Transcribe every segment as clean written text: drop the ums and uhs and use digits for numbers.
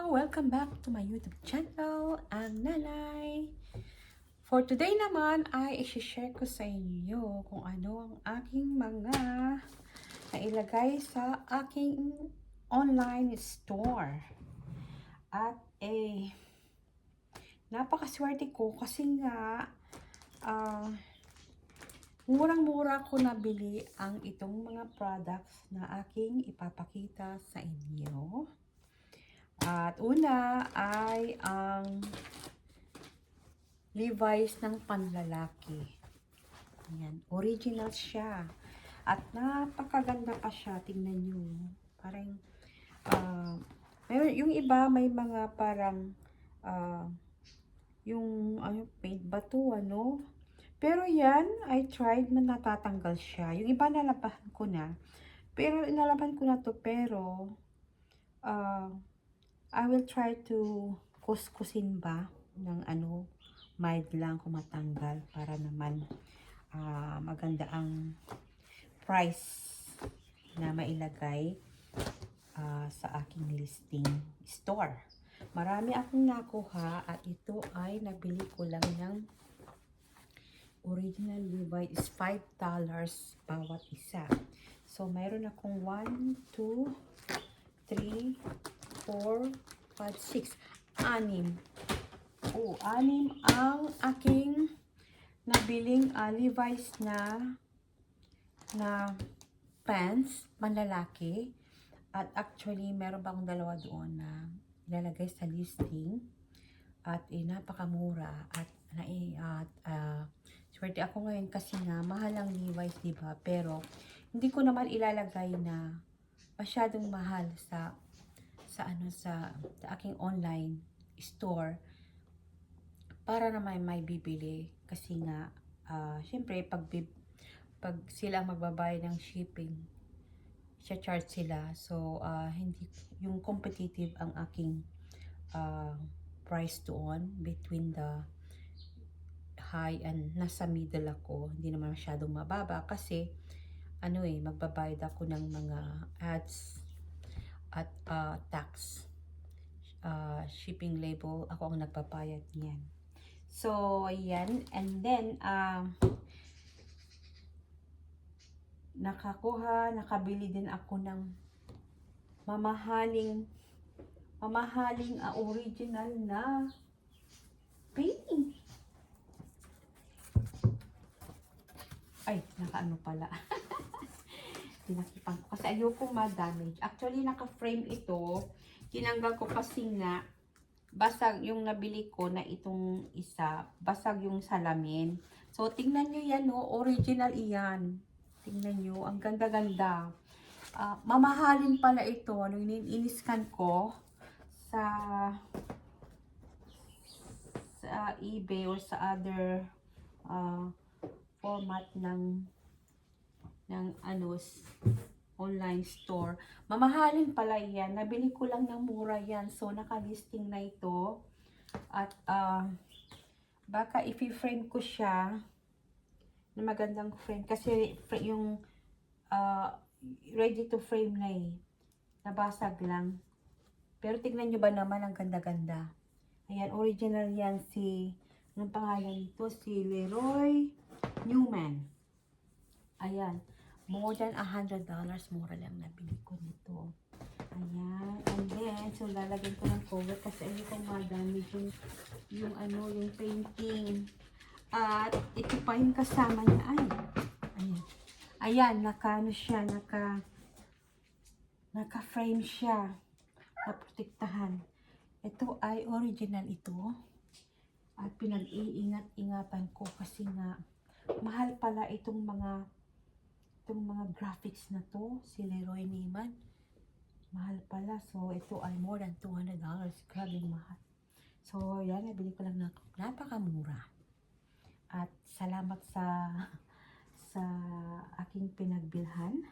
Welcome back to my YouTube channel, ang Nanay. For today naman ay i-share ko sa inyo kung ano ang aking mga nailagay sa aking online store. At napakaswerte ko kasi nga murang-mura ko nabili ang itong mga products na aking ipapakita sa inyo. At una ay ang Levi's ng panlalaki. Ayan, original siya. At napakaganda pa siya. Tingnan nyo. Parang, yung iba may mga parang, yung, paint ba to, ano? Pero yan, I tried, natatanggal siya. Yung iba nalabahan ko na. Pero, inalaban ko na to, pero, I will try to kuskusin ba ng mild lang kung matanggal para naman maganda ang price na mailagay sa aking listing store. Marami akong nakuha at ito ay nabili ko lang ng original Levi's $5 bawat isa. So, mayroon akong 1, 2, 3, 4, 5, 6, 6 ang aking nabiling Levi's na pants, panlalaki. At actually, meron pa akong dalawa doon na ilalagay sa listing. At napakamura. At swerte ako ngayon kasi nga mahal ang Levi's, diba? Pero hindi ko naman ilalagay na masyadong mahal sa aking online store para naman may bibili kasi nga syempre pag sila magbabayad ng shipping, charge sila. So hindi yung competitive ang aking price doon, between the high and nasa middle ako. Hindi naman masyadong mababa kasi magbabayad ako ng mga ads at tax, shipping label, ako ang nagpapayad niyan. So, ayan. And then, nakabili din ako ng mamahaling original na painting. Ay, nakaano pala. Tinakipan ko kasi ayoko ma-damage. Actually, naka-frame ito. Tinanggal ko kasi nga basag yung nabili ko na itong isa. Basag yung salamin. So, tingnan nyo yan, original iyan. Tingnan nyo, ang ganda-ganda. Mamahalin pala ito. Nung in-scan ko sa eBay or sa other format ng online store. Mamahalin pala yan. Nabili ko lang ng mura yan. So, naka-listing na ito. At, baka i-frame ko siya na magandang frame. Kasi, yung ready to frame na nabasag lang. Pero, tignan nyo ba naman ang ganda-ganda. Ayan, original yan anong pangalan nito? Si Leroy Newman. Ayan. More than $100. Mura lang nabili ko nito. Ayan. And then, so lalagyan ko ng cover kasi ayokong madamage yung painting. At ito pa yung kasama niya. Ay. Ayan. Ayan. Naka-frame siya. Naprotektahan. Ito ay original ito. At pinag-iingat-ingatan ko kasi nga mahal pala itong mga graphics na to, si Leroy Neiman. Mahal pala. So, ito ay more than $200. Grabe mahal. So, yan. Nabili ko lang na napakamura. At salamat sa aking pinagbilhan.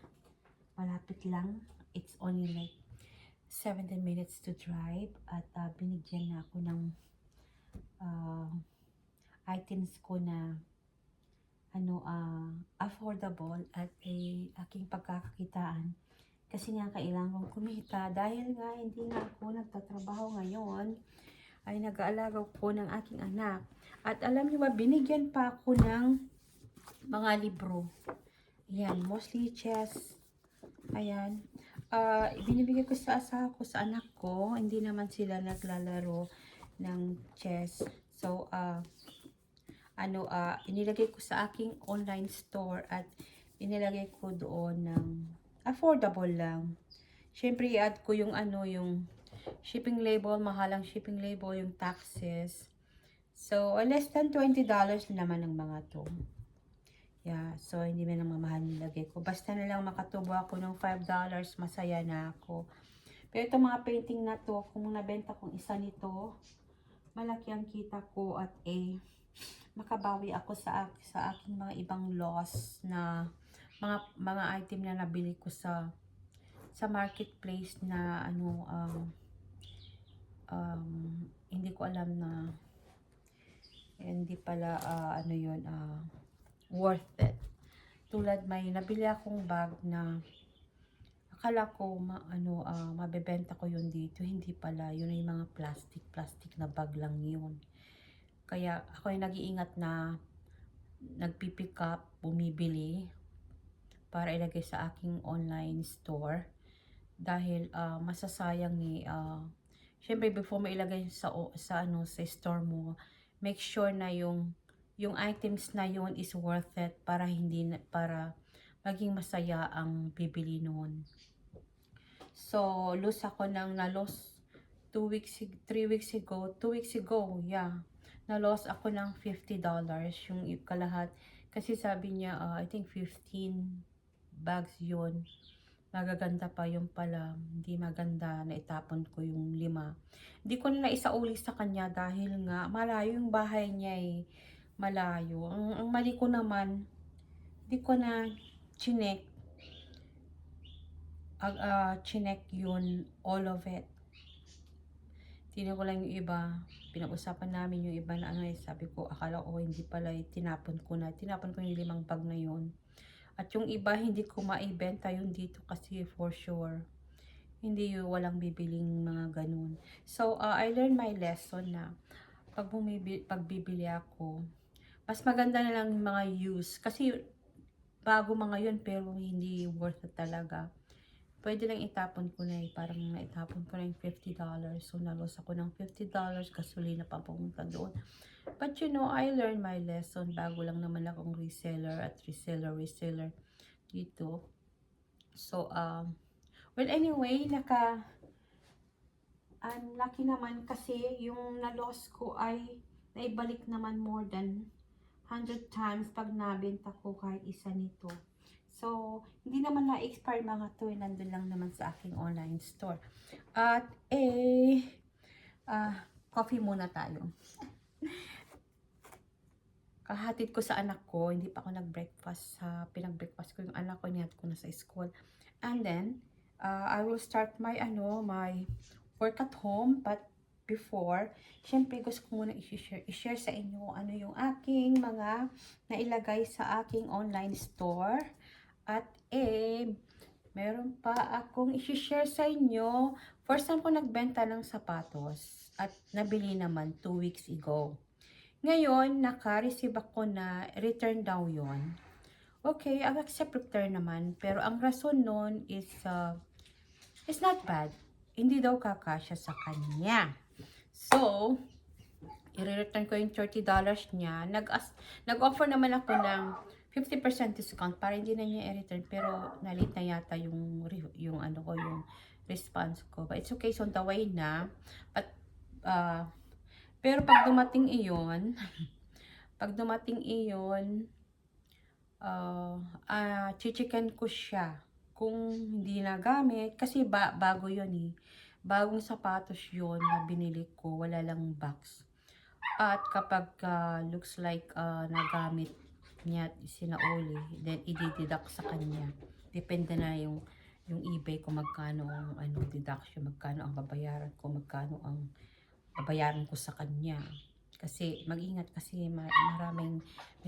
Malapit lang. It's only like 17 minutes to drive. At binigyan na ako ng items ko na affordable at aking pagkakakitaan Kasi nga kailangan kong kumita dahil nga hindi nga ako nagtatrabaho ngayon, ay nag-aalaga ko ng aking anak. At alam niyo ba, binigyan pa ako ng mga libro. Ayan, mostly chess. Ayan. Binibigay ko sa asawa ko, sa anak ko. Hindi naman sila naglalaro ng chess. So, inilagay ko sa aking online store at inilagay ko doon ng affordable lang. Syempre, i-add ko yung yung shipping label, mahalang shipping label, yung taxes. So, less than $20 naman ang mga to. Yeah, so hindi man ang mamahal nilagay ko. Basta na lang makatubo ako ng $5, masaya na ako. Pero itong mga painting na to, kung nabenta kong isa nito, malaki ang kita ko at makabawi ako sa aking mga ibang loss na mga item na nabili ko sa marketplace na hindi ko alam na hindi pala worth it. Tulad may nabili akong bag na akala ko mabebenta ko yun dito, hindi pala, yun ay mga plastic na bag lang yun. Kaya ako ay nag-iingat na nagpipick up, bumibili para ilagay sa aking online store dahil masasayang syempre before mo ilagay sa store mo, make sure na yung items na yun is worth it para maging masaya ang bibili noon. So, na-loss 2 weeks ago, yeah. Na-loss ako ng $50 yung kalahat. Kasi sabi niya, I think 15 bags yun. Magaganda pa yung pala. Hindi maganda na itapon ko yung 5. Hindi ko na naisauli sa kanya dahil nga malayo yung bahay niya malayo. Ang mali ko naman, hindi ko na chinek yun, all of it. Tingnan ko lang yung iba, pinag-usapan namin yung iba na sabi ko, akala ko hindi pala, tinapon ko yung 5 bag na yun. At yung iba, hindi ko maibenta yun dito kasi for sure, hindi walang bibiling mga ganun. So, I learned my lesson na pag bibili ako, mas maganda na lang yung mga used. Kasi bago mga yun pero hindi worth it talaga. Pwede lang itapon ko na parang naitapon ko na yung $50. So, nalos ako ng $50, gasolina pa pumunta doon. But you know, I learned my lesson. Bago lang naman akong reseller at reseller dito. So, well anyway, I'm lucky naman kasi yung na-loss ko ay naibalik naman more than 100 times pag nabenta ko kahit isa nito. So, hindi naman na-expire mga to, nandun lang naman sa aking online store. At coffee muna tayo. Kahatid ko sa anak ko, hindi pa ako nag-breakfast. Pinag-breakfast ko yung anak ko, inihat ko na sa school. And then, I will start my work at home, but before, syempre gusto ko muna i-share sa inyo ano yung aking mga nailagay sa aking online store. At meron pa akong i-share sa inyo. First time ko nagbenta ng sapatos at nabili naman 2 weeks ago. Ngayon, naka-receive ako na return daw yon. Okay, I'll accept return naman. Pero ang rason nun is it's not bad. Hindi daw kakasya sa kanya. So, i-return ko yung $30 niya. Nag-offer naman ako ng 50% discount para hindi na niya i-return. Pero, na-late na yata yung response ko. But it's okay. So, on the way na. But, pero pag dumating iyon, chichiken ko siya kung hindi nagamit. Kasi bago yun bagong sapatos yun na binili ko, wala lang box. At kapag looks like nagamit niya, sinauli, then i-deduct sa kanya. Depende na yung eBay kung magkano ang deduction, magkano ang babayaran ko, magkano ang babayaran ko sa kanya. Kasi mag-ingat kasi may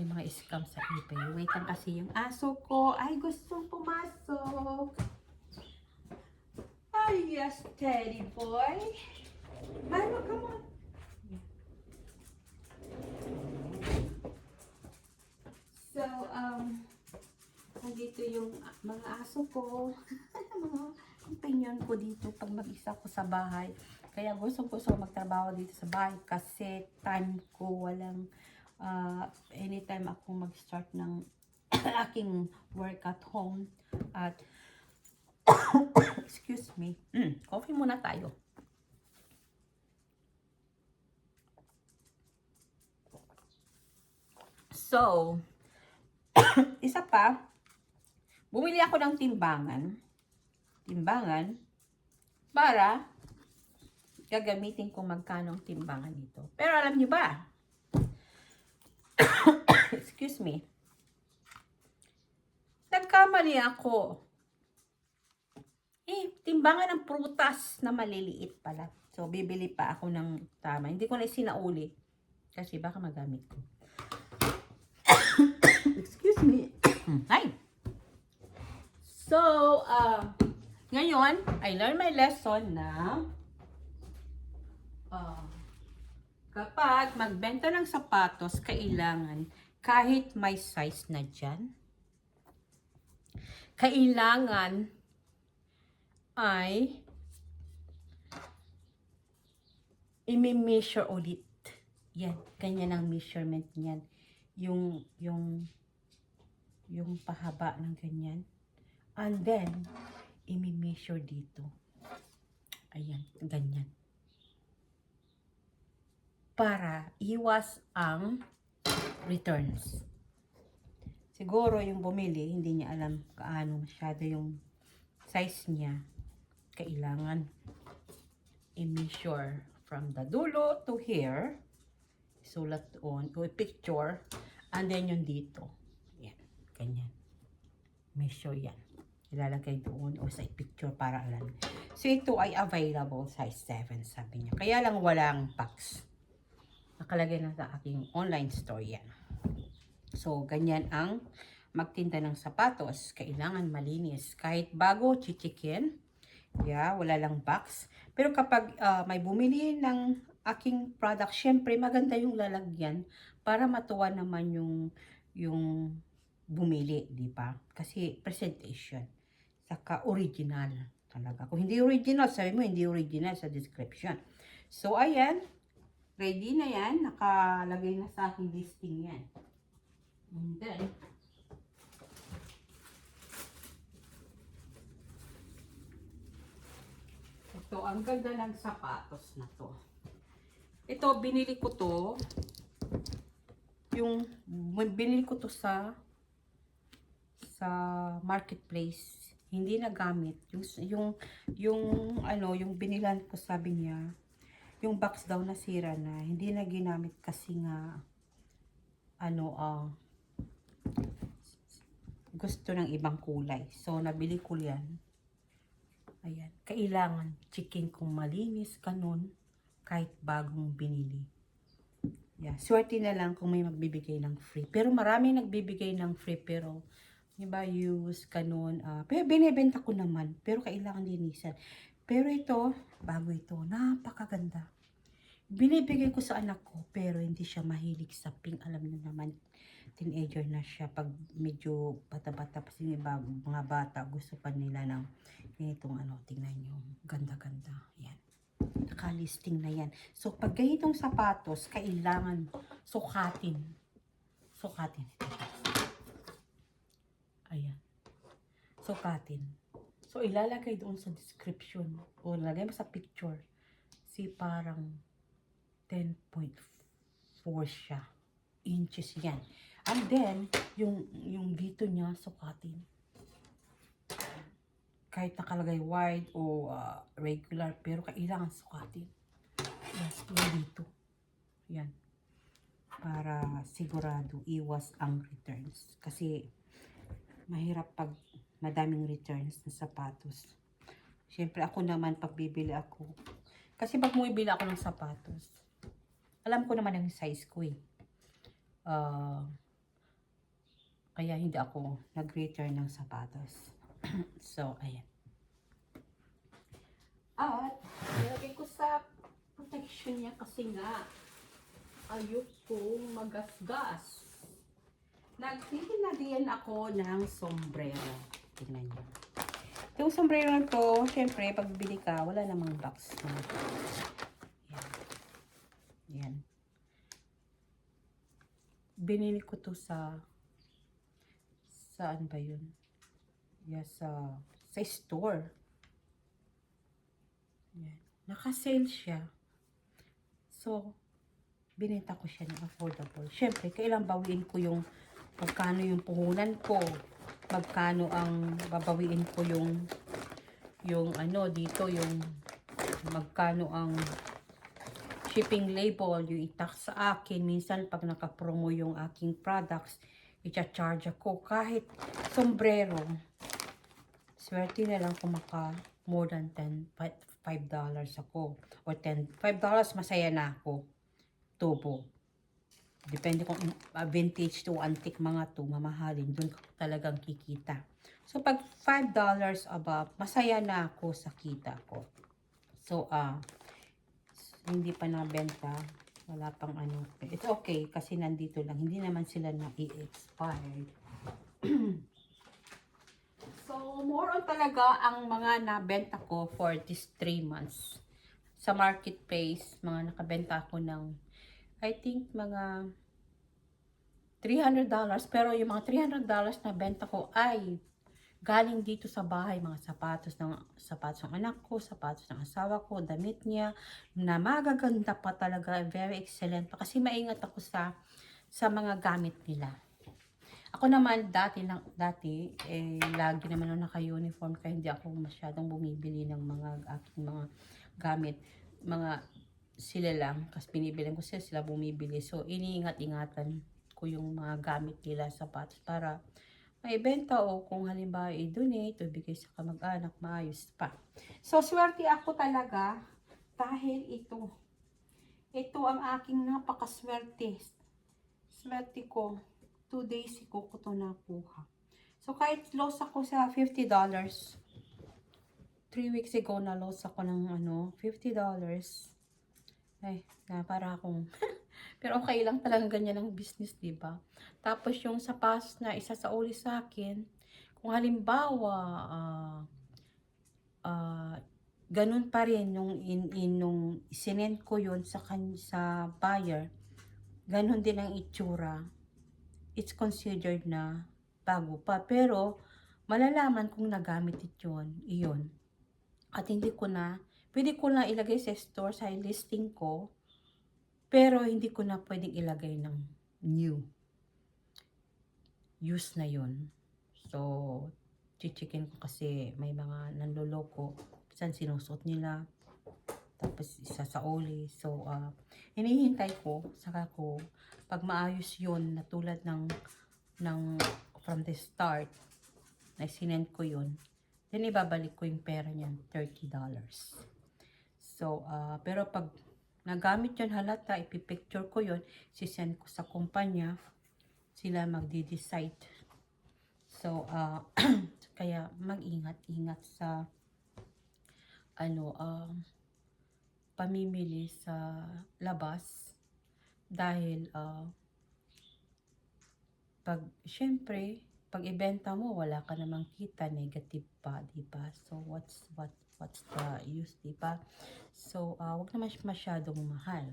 mga scam sa eBay. Wait lang kasi yung aso ko ay gustong pumasok. Yes, teddy boy. Ano, come on. So, nandito yung mga aso ko. Mga companion ko dito pag mag-isa ko sa bahay. Kaya gusto magtrabaho dito sa bahay kasi time ko walang anytime ako mag-start ng aking work at home at excuse me. Coffee muna tayo. So, isa pa, bumili ako ng timbangan para gagamitin ko magkano ang timbangan nito. Pero alam niyo ba? Excuse me. Nagkamali ako. Timbangan ng prutas na maliliit pala. So, bibili pa ako ng tama. Hindi ko na isinauli. Kasi baka magamit ko. Excuse me. Hi. So, ngayon, I learned my lesson na kapag magbenta ng sapatos, kailangan kahit may size na dyan, kailangan ay i-measure ulit. Yan, ganyan ang measurement niyan. Yung pahaba ng ganyan. And then, i-measure dito. Ayan, ganyan. Para iwas ang returns. Siguro yung bumili, hindi niya alam kaano masyado yung size niya. Kailangan i-measure from the dulo to here. Sulat doon, o picture, and then yung dito. Yan, ganyan. Measure yan. Ilalagay doon o sa picture para alam. So, ito ay available size 7, sabi niya. Kaya lang walang box. Nakalagay na sa aking online store yan. So, ganyan ang magtinda ng sapatos. Kailangan malinis. Kahit bago, chichikin. Yeah, wala lang box. Pero kapag may bumili ng aking product, syempre maganda yung lalagyan para matuwa naman yung bumili, di ba? Kasi presentation. Saka original talaga. Kung hindi original, sabi mo hindi original sa description. So, ayan. Ready na yan. Nakalagay na sa aking listing yan. And then, ito, ang ganda ng sapatos na to. Ito, binili ko to. Binili ko to sa marketplace. Hindi nagamit. Yung binilan ko, sabi niya, yung box daw nasira na. Hindi na ginamit kasi nga, gusto ng ibang kulay. So, nabili ko yan. Ayan. Kailangan chicken kung malinis, ganun, kahit bagong binili. Yeah. Swerte na lang kung may magbibigay ng free. Pero marami nagbibigay ng free, pero iba use, ganun. Pero binibenta ko naman. Pero kailangan linisan. Pero ito, bago ito, napakaganda. Binibigay ko sa anak ko, pero hindi siya mahilig sa pink. Alam niyo naman, teenager na siya. Pag medyo bata-bata pa sila, mga bata, gusto pa nila ng ganitong tingnan nyo. Ganda-ganda. Yan. Nakalisting na yan. So, pag ganitong sapatos, kailangan sukatin. Sukatin. Ayan. Sukatin. So, ilalagay doon sa description. O, lalagay mo sa picture. Parang 10.4 siya. Inches yan. And then, yung dito niya, sukatin. Kahit nakalagay wide o regular, pero kailangan sukatin. Yes, yung dito. Yan. Para sigurado iwas ang returns. Kasi, mahirap pag madaming returns na sapatos. Siyempre, ako naman, pag bibili ako. Kasi pag bumibili ako ng sapatos, alam ko naman ang size ko eh. Kaya hindi ako nag-return ng sapatos. So, ayan. At nilagay ko sa protection niya kasi nga ayokong magasgas. Naghihinadian ako ng sombrero. Tingnan niyo. Itong sombrero na to, syempre, pag bili ka, wala namang box. Yan. Yan. Binili ko to saan ba yun? Yeah, sa store. Yan. Naka-sale siya. So, binenta ko siya ng affordable. Syempre, kailang bawiin ko yung magkano yung puhunan ko. Magkano ang babawiin ko yung ano dito, yung magkano ang shipping label, yung i-tax sa akin. Minsan, pag naka-promo yung aking products, i-charge ako. Kahit sombrero, swerte na lang kung more than $5 ako. O $5, masaya na ako. Tubo. Depende kung vintage to antique mga to, mamahalin. Doon ka talagang kikita. So, pag $5 above, masaya na ako sa kita ko. So, hindi pa nabenta. Wala pang ano. It's okay kasi nandito lang. Hindi naman sila na-i-expired. So, more on talaga ang mga nabenta ko for these 3 months. Sa marketplace, mga nakabenta ako ng, I think, mga $300. Pero yung mga $300 na benta ko ay galing dito sa bahay. Mga sapatos ng anak ko, sapatos ng asawa ko, damit niya, na magaganda pa talaga. Very excellent pa. Kasi maingat ako sa mga gamit nila. Ako naman, dati, lagi naman ako naka-uniform kaya hindi ako masyadong bumibili ng mga aking mga gamit. Sila lang, kasi binibilang ko sila bumibili. So, iniingat-ingatan ko yung mga gamit nila, sapatos, para maibenta o kung halimbawa i-donate o bigay sa kamag-anak, maayos pa. So, swerte ako talaga dahil ito ang aking napakaswerte. Swerte ko. 2 days ko ito nakuha. So, kahit loss ako sa $50, 3 weeks ago na loss ako ng $50. Ay, para akong pero okay lang talagang ganyan ang business, diba? Tapos yung sapatos na isa sa uli sa akin, kung halimbawa ganun pa rin nung sinend ko yun sa buyer, ganun din ang itsura, it's considered na bago pa. Pero malalaman kung nagamit iyon. At pwede ko na ilagay sa store, sa listing ko, pero hindi ko na pwedeng ilagay ng new. Use na yun. So, chichikin ko kasi may mga nanloloko. Minsan sinusuot nila. Tapos isa sa uli. So, hinihintay ko, saka ko, pag maayos yun, na tulad ng from the start, na sinend ko yun, then ibabalik ko yung pera niyan, $30. So, pero pag nagamit yun halata, ipipicture ko yun, sisend ko sa kumpanya, sila magdi-decide. So, kaya mag-ingat-ingat sa pamimili sa labas dahil syempre pag ibenta mo wala ka namang kita, negative pa, diba? So what's the use, diba? So wag naman masyadong mahal.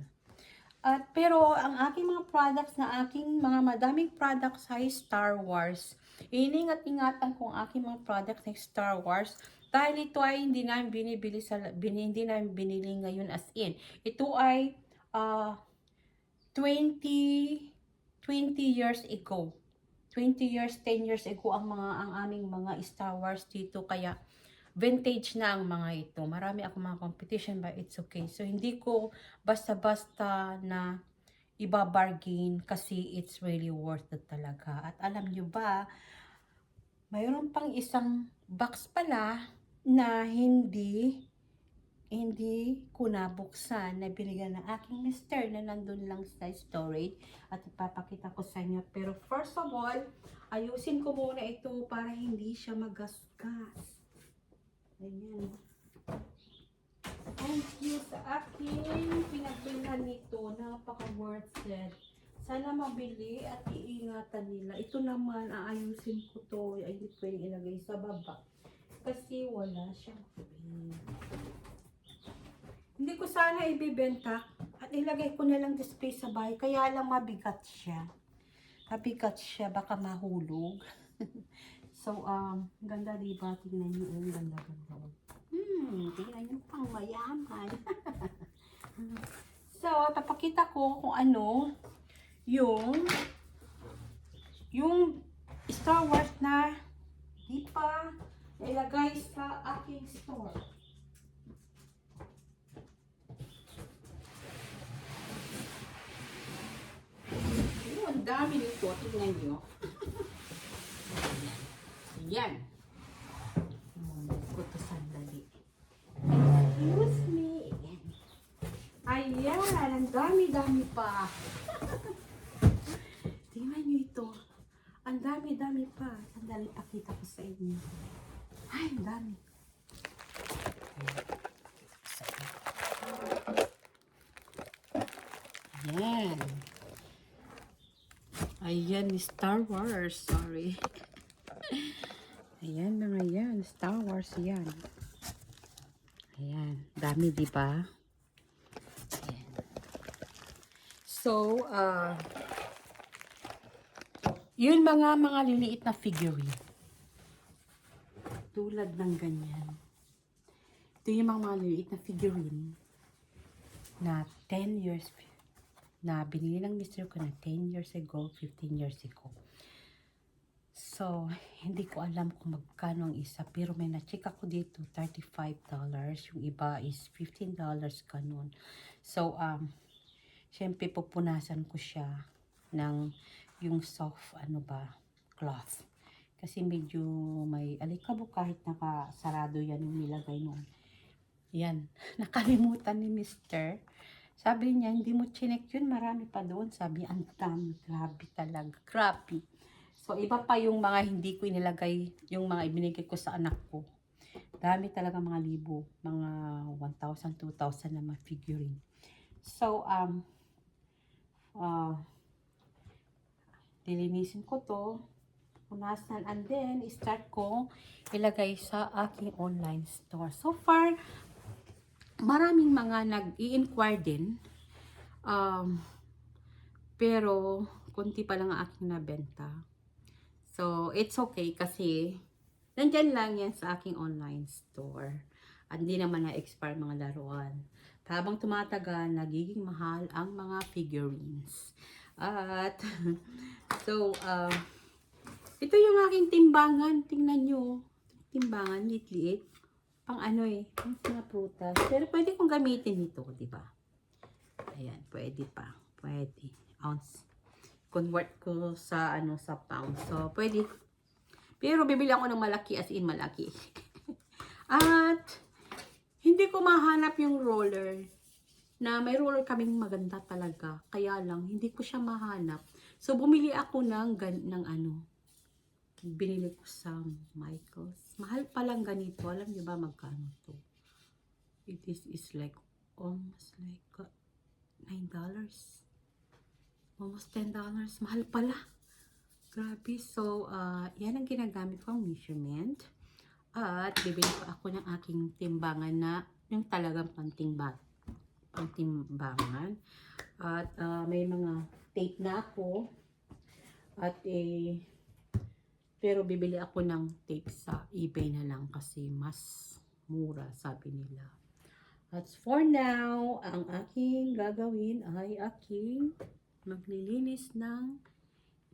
Pero ang aking mga products na mga madaming products ay Star Wars. Iningat-ingatan ko ang aking mga products ng Star Wars dahil ito ay hindi namin hindi namin binili ngayon as in. Ito ay 20 years ago. 20 years, 10 years ago ang aming mga Star Wars dito, kaya vintage na ang mga ito. Marami ako mga competition, but it's okay. So, hindi ko basta-basta na ibabargain kasi it's really worth it talaga. At alam nyo ba, mayroon pang isang box pala na hindi ko nabuksan, na binigyan ng aking mister na nandun lang sa storage, at ipapakita ko sa inyo. Pero first of all, ayusin ko muna ito para hindi siya magasgas. Ayan. Thank you sa aking pinagbilhan nito. Napaka-worth it. Sana mabili at iingatan nila. Ito naman, aayusin ko to. Ay, hindi ko yung ilagay sa baba. Kasi wala siyang frame. Hindi ko sana ibibenta. At ilagay ko na lang display sa bahay. Kaya lang mabigat siya. Mabigat siya. Baka mahulog. So, ganda diba? Tingnan niyo. Ganda-ganda. Tingnan niyo pang mayaman. So, papakita ko kung ano yung Star Wars na di pa ilagay sa aking store. Ang dami nito. Tingnan nyo. Yan. Ko to sandali. Excuse me. Ayan. Ang dami-dami pa. Tingnan nyo ito. Ang dami-dami pa. Sandali, pakita ko sa inyo. Ay, ang dami. Ayan. Ayan, Star Wars. Sorry. Ayan mga yan. Star Wars yan. Ayan. Dami, diba? Ayan. So, yun mga liliit na figurine. Tulad ng ganyan. Ito yung mga liliit na figurine na 10 years na binili ng mister ko na 10 years ago, 15 years ago. So, hindi ko alam kung magkano ang isa, pero may na-check ako dito, $35. Yung iba is $15 ganun. So, syempre pupunasan ko siya ng yung soft, cloth. Kasi medyo may alikabok kahit nakasarado yan yung nilagay noon. Yan, nakalimutan ni mister. Sabi niya, hindi mo chinek yun, marami pa doon. Sabi, ang dami, grabe talaga, grabe. So, iba pa yung mga hindi ko inilagay, yung mga ibinigay ko sa anak ko. Dami talaga mga libo, mga 1,000, 2,000 na mga figurine. So, dilinisin ko to, punasan, and then, start ko ilagay sa aking online store. So far, maraming mga nag-i-inquire din. Pero, kunti pa lang ang aking nabenta. So, it's okay kasi nandyan lang yan sa aking online store. At hindi naman na-expire mga laruan. Habang tumatagal, nagiging mahal ang mga figurines. At, so, ito yung aking timbangan. Tingnan nyo. Timbangan, liit-liit. Pang pang mga prutas. Pero pwede kong gamitin ito, di ba? Ayan, pwede pa. Pwede. Ounce. Convert ko sa, sa pound. So, pwede. Pero bibili ako ng malaki, as in malaki. At, hindi ko mahanap yung roller. Na may roller kaming maganda talaga. Kaya lang, hindi ko siya mahanap. So, bumili ako ng binili ko sa Michaels. Mahal pa lang ganito. Alam niyo ba magkano to? It is like almost like $9. Almost $10. Mahal pala. Grabe. So, yan ang ginagamit kong measurement. At bibili ko ako ng aking timbangan na yung talagang pantimbangan. At may mga tape na ako. At pero bibili ako ng tape sa eBay na lang kasi mas mura, sabi nila. At for now, ang aking gagawin ay aking maglilinis ng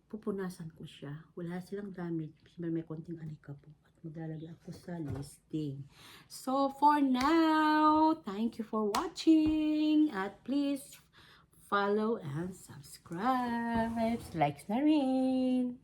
pupunasan ko siya. Wala silang damit. May konting alikabok. At maglalagay ako sa listing. So, for now, thank you for watching. At please follow and subscribe. Likes na rin.